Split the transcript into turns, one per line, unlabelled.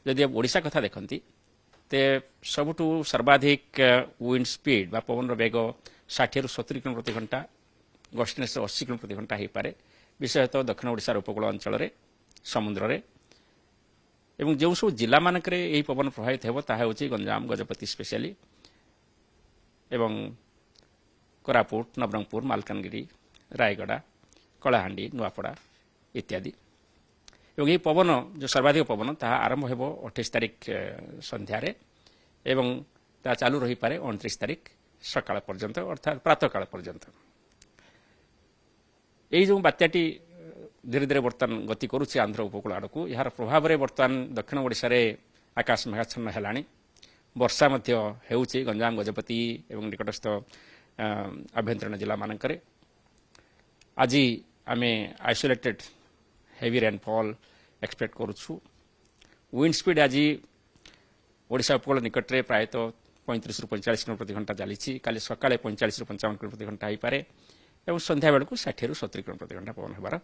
ଯଦି ଓଡ଼ିଶା କଥା ଦେଖନ୍ତି ते सबुठू सर्वाधिक विंड स्पीड बा पवन बेग 60 ରୁ 70 किलोमीटर प्रति घंटा गस्टिनेस 80 किलोमीटर प्रति घंटा हो पारे विशेषतः दक्षिण ओडिशार उपकूल अंचल समुद्र एवं जो सब जिला मानक यही पवन प्रभावित हो ताहा होची गंजाम गजपति स्पेशली एवं कोरापुट नवरंगपुर मालकानगिरी रायगड़ा कलाहांडी नुआपड़ा इत्यादि एवं ये पवन जो सर्वाधिक पवन ताहा आरंभ हो 28 तारिख संध्यारे एवं ता चालू रही पारे 29 तारिख सकाळ पर्यंत अर्थात प्रातः काल पर्यंत यही जो बात्याटी धीरे धीरे बर्तमान गति करुच्ची आंध्र उपकूल आड़क यार प्रभाव में बर्तमान दक्षिण ओडिशा रे आकाश मेघाच्छन्न हेलाणी वर्षा मध्य हेउची गंजाम गजपति एवं निकटस्थ आभ्यंतरीण जिला मानकरे आज आमे आइसोलेटेड हेवी रेनफॉल एक्सपेक्ट करुछु विंड स्पीड आज ओडिशा उपकूल निकट में प्रायतः 35 ରୁ 45 किलोमीटर प्रति घंटा चली काली सकाळे 45 ରୁ 55 किलोमीटर प्रति घंटा हो पारे एवं संध्या बेलू 60 ରୁ 70 किलोमीटर प्रति घंटा पवन होबार